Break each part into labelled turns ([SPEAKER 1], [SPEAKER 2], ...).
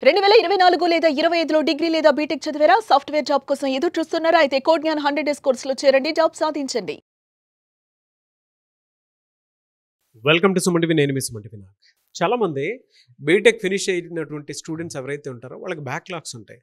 [SPEAKER 1] 2024 లేదా 25లో డిగ్రీ లేదా బీటెక్ చదివారా? సాఫ్ట్‌వేర్ జాబ్ కోసం ఎదురు చూస్తున్నారా? అయితే కోడ్ జ్ఞాన్ 100 డేస్ కోర్సులో చేరండి. జాబ్ సాధించండి.
[SPEAKER 2] Welcome to Suman TV. నేను మీ సుమన్ టీవీ. చాలామంది బీటెక్ ఫినిష్ అయినటువంటి స్టూడెంట్స్ ఎవరైతే ఉంటారో వాళ్ళకి బ్యాక్లాగ్స్ ఉంటాయి.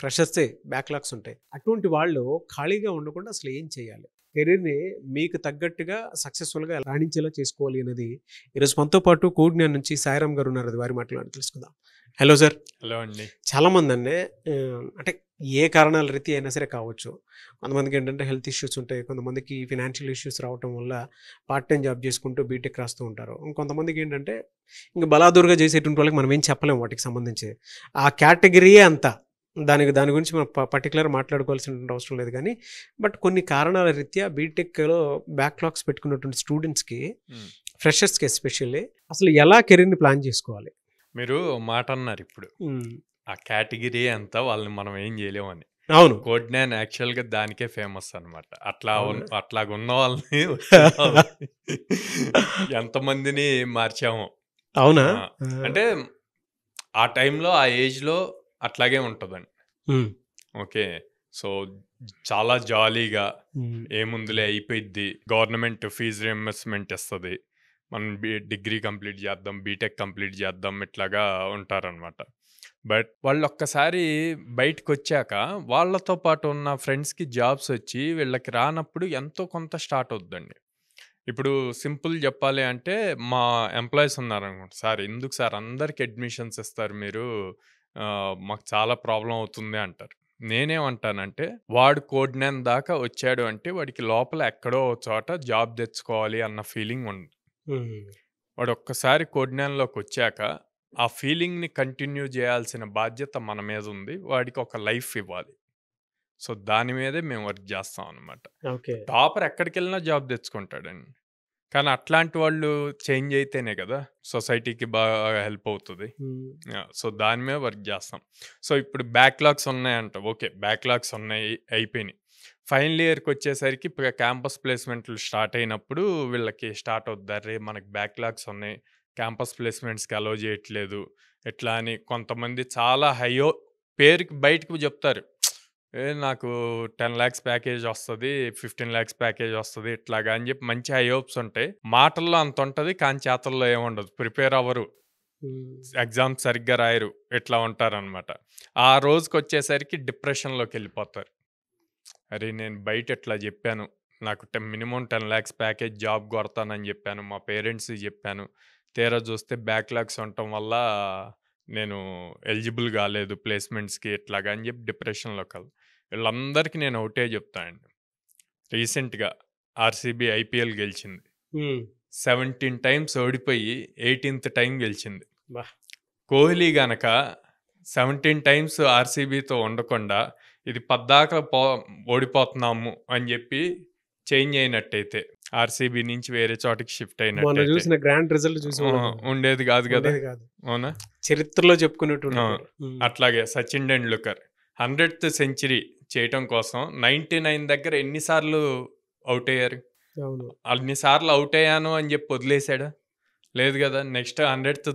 [SPEAKER 2] ఫ్రెషర్సే బ్యాక్లాగ్స్ ఉంటాయి. అటువంటి వాళ్ళు ఖాళీగా ఉండకుండా అసలు ఏం చేయాలి, కెరీర్ని మీకు తగ్గట్టుగా సక్సెస్ఫుల్గా రాణించేలా చేసుకోవాలి అనేది ఈరోజు మనతో పాటు కోడ్ జ్ఞాన్ నుంచి సాయిరామ్ గారు ఉన్నారు. అది వారి మాట్లాడి తెలుసుకుందాం. Hello sir.
[SPEAKER 3] హలో అండి.
[SPEAKER 2] చాలామంది అండి అంటే ఏ కారణాల రీతి అయినా సరే కావచ్చు. కొంతమందికి ఏంటంటే హెల్త్ ఇష్యూస్ ఉంటాయి, కొంతమందికి ఫినాన్షియల్ ఇష్యూస్ రావటం వల్ల పార్ట్ టైం జాబ్ చేసుకుంటూ బీటెక్ రాస్తూ ఉంటారు. ఇంకొంతమందికి ఏంటంటే ఇంకా బలాదూరుగా చేసేటువంటి వాళ్ళకి మనం ఏం చెప్పలేము వాటికి సంబంధించి. ఆ కేటగిరీయే అంతా. దాని గురించి మనం పర్టికులర్ మాట్లాడుకోవాల్సిన అవసరం లేదు. కానీ బట్ కొన్ని కారణాల రీత్యా బీటెక్లో బ్యాక్లాగ్స్ పెట్టుకున్నటువంటి స్టూడెంట్స్కి, ఫ్రెషర్స్కి ఎస్పెషల్లీ అసలు ఎలా కెరీర్ని ప్లాన్ చేసుకోవాలి?
[SPEAKER 3] మీరు మాట అన్నారు ఇప్పుడు, ఆ కేటగిరీ అంతా వాళ్ళని మనం ఏం చేయలేమని.
[SPEAKER 2] అవును,
[SPEAKER 3] కోడ్ జ్ఞాన్ యాక్చువల్గా దానికే ఫేమస్ అనమాట. అట్లాగున్న వాళ్ళని ఎంతమందిని మార్చాము.
[SPEAKER 2] అవునా?
[SPEAKER 3] అంటే ఆ టైంలో ఆ ఏజ్లో అట్లాగే ఉంటుందండి. ఓకే, సో చాలా జాలీగా ఏముందులే అయిపోయిద్ది, గవర్నమెంట్ ఫీజు రియంబర్స్మెంట్ ఇస్తుంది, మనం డిగ్రీ కంప్లీట్ చేద్దాం, బీటెక్ కంప్లీట్ చేద్దాం, ఇట్లాగా ఉంటారనమాట. బట్ వాళ్ళు ఒక్కసారి బయటకు వచ్చాక వాళ్ళతో పాటు ఉన్న ఫ్రెండ్స్కి జాబ్స్ వచ్చి వీళ్ళకి రానప్పుడు ఎంతో కొంత స్టార్ట్ అవుద్దండి. ఇప్పుడు సింపుల్ చెప్పాలి అంటే మా ఎంప్లాయీస్ ఉన్నారనుకోండి, సార్ ఎందుకు సార్ అందరికి అడ్మిషన్స్ ఇస్తారు మీరు, మాకు చాలా ప్రాబ్లం అవుతుంది అంటారు. నేనేమంటానంటే వాడు కోడ్ జ్ఞాన్ దాకా వచ్చాడు అంటే వాడికి లోపల ఎక్కడో చోట జాబ్ తెచ్చుకోవాలి అన్న ఫీలింగ్ ఉంది. వాడు ఒక్కసారి కోడ్ జ్ఞాన్లోకి వచ్చాక ఆ ఫీలింగ్ని కంటిన్యూ చేయాల్సిన బాధ్యత మన మీద ఉంది. వాడికి ఒక లైఫ్ ఇవ్వాలి. సో దాని మీదే మేము వర్క్ చేస్తాం అనమాట. టాపర్ ఎక్కడికి వెళ్ళినా జాబ్ తెచ్చుకుంటాడండి. కానీ అట్లాంటి వాళ్ళు చేంజ్ అయితేనే కదా సొసైటీకి బాగా హెల్ప్ అవుతుంది. సో దాని మీద వర్క్ చేస్తాం. సో ఇప్పుడు బ్యాక్లాగ్స్ ఉన్నాయంట. ఓకే, బ్యాక్లాగ్స్ ఉన్నాయి, అయిపోయినాయి. ఫైనల్ ఇయర్కి వచ్చేసరికి క్యాంపస్ ప్లేస్మెంట్లు స్టార్ట్ అయినప్పుడు వీళ్ళకి స్టార్ట్ అవుద్దారే మనకి బ్యాక్లాగ్స్ ఉన్నాయి, క్యాంపస్ ప్లేస్మెంట్స్కి అలో చేయట్లేదు ఎట్లా అని. కొంతమంది చాలా హైయో పేరుకి బయటకు చెప్తారు, నాకు 10 lakhs ప్యాకేజ్ వస్తుంది, 15 lakhs ప్యాకేజ్ వస్తుంది ఇట్లాగా అని చెప్పి మంచి హై హోప్స్ ఉంటాయి. మాటల్లో అంత ఉంటుంది కానీ చేతల్లో ఏముండదు. ప్రిపేర్ అవ్వరు, ఎగ్జామ్ సరిగ్గా రాయరు, ఇట్లా ఉంటారనమాట. ఆ రోజుకి వచ్చేసరికి డిప్రెషన్లోకి వెళ్ళిపోతారు. అరే నేను బయట ఎట్లా చెప్పాను, నాకు మినిమం 10 lakhs ప్యాకేజ్ జాబ్ కొడతానని చెప్పాను, మా పేరెంట్స్కి చెప్పాను, తీరా చూస్తే బ్యాక్లాగ్స్ ఉండటం వల్ల నేను ఎలిజిబుల్ కాలేదు ప్లేస్మెంట్స్కి ఇట్లాగా అని చెప్పి డిప్రెషన్లోకి వెళ్తాను. వీళ్ళందరికీ నేను ఒకటే చెప్తానండి, రీసెంట్గా ఆర్సీబీ ఐపీఎల్ గెలిచింది. 17 times ఓడిపోయి 18th time గెలిచింది. కోహ్లీ గనక 17 times ఆర్సీబీతో ఉండకుండా ఇది పద్దాక ఓడిపోతున్నాము అని చెప్పి చేంజ్ అయినట్టయితే, ఆర్సీబీ నుంచి వేరే చోటికి షిఫ్ట్ అయినట్టు
[SPEAKER 2] గ్రాండ్ రిజల్ట్
[SPEAKER 3] ఉండేది కాదు కదా. అవునా?
[SPEAKER 2] చరిత్రలో చెప్పుకున్నట్టు.
[SPEAKER 3] అట్లాగే సచిన్ టెండూల్కర్ 100th century చేయటం కోసం 99 దగ్గర ఎన్నిసార్లు అవుట్ అయ్యారు? అన్నిసార్లు అవుట్ అయ్యాను అని చెప్పి వదిలేశాడా? లేదు కదా. నెక్స్ట్ 100th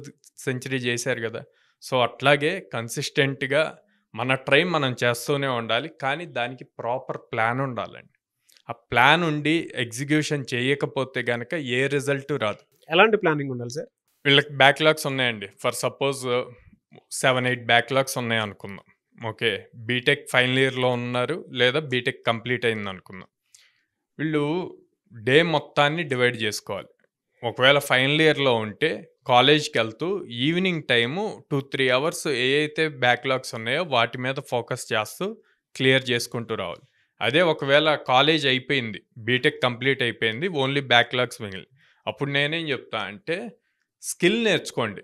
[SPEAKER 3] century చేశారు కదా. సో అట్లాగే కన్సిస్టెంట్గా మన ట్రై మనం చేస్తూనే ఉండాలి. కానీ దానికి ప్రాపర్ ప్లాన్ ఉండాలండి. ఆ ప్లాన్ ఉండి ఎగ్జిక్యూషన్ చేయకపోతే కనుక ఏ రిజల్ట్ రాదు.
[SPEAKER 2] ఎలాంటి ప్లానింగ్ ఉండాలి సార్?
[SPEAKER 3] వీళ్ళకి బ్యాక్లాగ్స్ ఉన్నాయండి. ఫర్ సపోజ్ 7-8 బ్యాక్లాగ్స్ ఉన్నాయి అనుకుందాం. ఓకే, బీటెక్ ఫైనల్ ఇయర్లో ఉన్నారు లేదా బీటెక్ కంప్లీట్ అయింది అనుకుందాం. వీళ్ళు డే మొత్తాన్ని డివైడ్ చేసుకోవాలి. ఒకవేళ ఫైనల్ ఇయర్లో ఉంటే కాలేజ్కి వెళ్తూ ఈవినింగ్ టైము 2-3 hours ఏ అయితే బ్యాక్లాగ్స్ ఉన్నాయో వాటి మీద ఫోకస్ చేస్తూ క్లియర్ చేసుకుంటూ రావాలి. అదే ఒకవేళ కాలేజ్ అయిపోయింది, బీటెక్ కంప్లీట్ అయిపోయింది, ఓన్లీ బ్యాక్లాగ్స్ మిగిలి, అప్పుడు నేనేం చెప్తా అంటే స్కిల్ నేర్చుకోండి.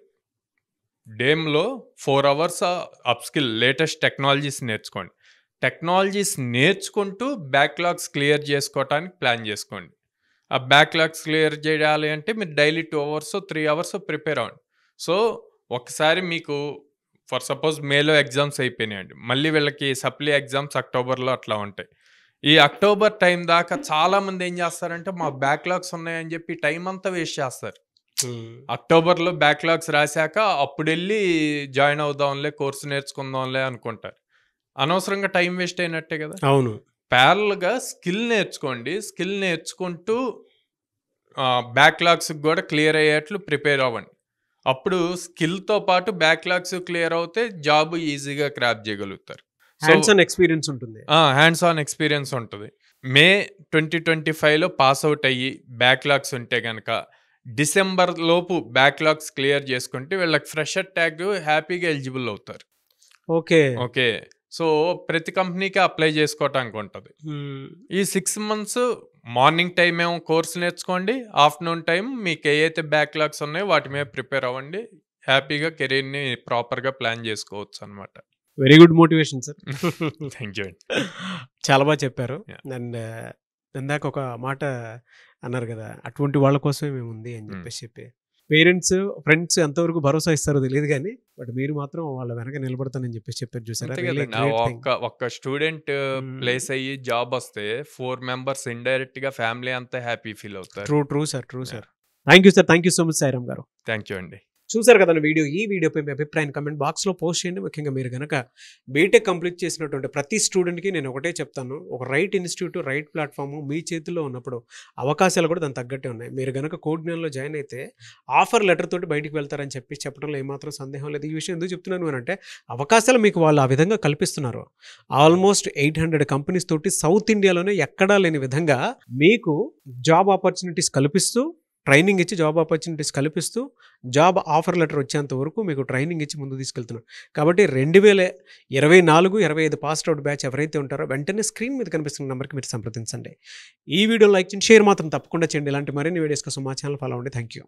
[SPEAKER 3] డేమ్లో 4 hours up skill, latest technologies నేర్చుకోండి. టెక్నాలజీస్ నేర్చుకుంటూ బ్యాక్లాగ్స్ క్లియర్ చేసుకోవటానికి ప్లాన్ చేసుకోండి. ఆ బ్యాక్లాగ్స్ క్లియర్ చేయాలి అంటే మీరు డైలీ 2 hours 3 hours ప్రిపేర్ అవ్వండి. సో ఒకసారి మీకు ఫర్ సపోజ్ మేలో ఎగ్జామ్స్ అయిపోయినాయండి, మళ్ళీ వీళ్ళకి సప్లీ ఎగ్జామ్స్ అక్టోబర్లో అట్లా ఉంటాయి. ఈ అక్టోబర్ టైం దాకా చాలామంది ఏం చేస్తారంటే మా బ్యాక్లాగ్స్ ఉన్నాయని చెప్పి టైం అంతా వేస్ట్ చేస్తారు. అక్టోబర్లో బ్యాక్లాగ్స్ రాశాక అప్పుడు వెళ్ళి జాయిన్ అవుదాంలే, కోర్సు నేర్చుకుందాంలే అనుకుంటారు. అనవసరంగా టైం వేస్ట్ అయినట్టే కదా.
[SPEAKER 2] అవును.
[SPEAKER 3] ప్యారల్గా స్కిల్ నేర్చుకోండి. స్కిల్ నేర్చుకుంటూ బ్యాక్లాగ్స్ కూడా క్లియర్ అయ్యేట్లు ప్రిపేర్ అవ్వండి. అప్పుడు స్కిల్తో పాటు బ్యాక్లాగ్స్ క్లియర్ అవుతే జాబ్ ఈజీగా క్రాప్ చేయగలుగుతారు.
[SPEAKER 2] హ్యాండ్స్ ఆన్ ఎక్స్పీరియన్స్ ఉంటుంది.
[SPEAKER 3] హ్యాండ్స్ ఆన్ ఎక్స్పీరియన్స్ ఉంటుంది. మే 2025లో పాస్ అవుట్ అయ్యి బ్యాక్లాగ్స్ ఉంటే కనుక డిసెంబర్ లోపు బ్యాక్లాగ్స్ క్లియర్ చేసుకుంటే వీళ్ళకి ఫ్రెషర్ ట్యాగ్ హ్యాపీగా ఎలిజిబుల్ అవుతారు. ఓకే. సో ప్రతి కంపెనీకి అప్లై చేసుకోవటానికి ఉంటుంది. ఈ 6 months మార్నింగ్ టైం ఏమో కోర్స్ నేర్చుకోండి, ఆఫ్టర్నూన్ టైం మీకు ఏవైతే బ్యాక్లాగ్స్ ఉన్నాయో వాటి మీద ప్రిపేర్ అవ్వండి. హ్యాపీగా కెరీర్ని ప్రాపర్గా ప్లాన్ చేసుకోవచ్చు అనమాట.
[SPEAKER 2] Very good motivation sir.
[SPEAKER 3] Thank you అండి.
[SPEAKER 2] చాలా బాగా చెప్పారు. అండ్ ఇందాక ఒక మాట అన్నారు కదా, అటువంటి వాళ్ళ కోసమే మేము ఉంది అని చెప్పి పేరెంట్స్ ఫ్రెండ్స్ ఎంతవరకు భరోసా ఇస్తారో తెలియదు కానీ బట్ మీరు మాత్రం వాళ్ళ వెనక నిలబడతానని చెప్పారు. చూసారా,
[SPEAKER 3] ఒక్క స్టూడెంట్ ప్లేస్ అయ్యి జాబ్ వస్తే 4 members ఇండైరెక్ట్ గా ఫ్యామిలీ అంతా హ్యాపీ ఫీల్ అవుతారు.
[SPEAKER 2] True sir. Thank you sir. Thank you so much Sairam garu.
[SPEAKER 3] Thank you అండి.
[SPEAKER 2] చూసారు కదా వీడియో. ఈ వీడియోపై మీ అభిప్రాయాన్ని కమెంట్ బాక్స్లో పోస్ట్ చేయండి. ముఖ్యంగా మీరు కనుక బీటెక్ కంప్లీట్ చేసినటువంటి ప్రతి స్టూడెంట్కి నేను ఒకటే చెప్తాను, ఒక రైట్ ఇన్స్టిట్యూట్, రైట్ ప్లాట్ఫామ్ మీ చేతుల్లో ఉన్నప్పుడు అవకాశాలు కూడా దానికి తగ్గట్టే ఉన్నాయి. మీరు కనుక కోడ్జ్ఞాన్లో జాయిన్ అయితే ఆఫర్ లెటర్ తోటి బయటికి వెళ్తారని చెప్పడంలో ఏమాత్రం సందేహం లేదు. ఈ విషయం ఎందుకు చెప్తున్నాను అని అంటే అవకాశాలు మీకు వాళ్ళు ఆ విధంగా కల్పిస్తున్నారు. ఆల్మోస్ట్ 800 కంపెనీస్ తోటి సౌత్ ఇండియాలోనే ఎక్కడా లేని విధంగా మీకు జాబ్ ఆపర్చునిటీస్ కల్పిస్తూ, ట్రైనింగ్ ఇచ్చి జాబ్ ఆపర్చునిటీస్ కల్పిస్తూ, జాబ్ ఆఫర్ లెటర్ వచ్చేంత వరకు మీకు ట్రైనింగ్ ఇచ్చి ముందు తీసుకెళ్తున్నారు. కాబట్టి 2024-25 పాస్డ్ అవుట్ బ్యాచ్ ఎవరైతే ఉంటారో వెంటనే స్క్రీన్ మీద కనిపిస్తున్న నెంబర్కి మీరు సంప్రదించండి. ఈ వీడియో లైక్ చేయండి, షేర్ మాత్రం తప్పకుండా చేయండి. ఇలాంటి మరిన్ని వీడియోస్ కోసం మా ఛానల్ ఫాలో అవ్వండి. Thank you.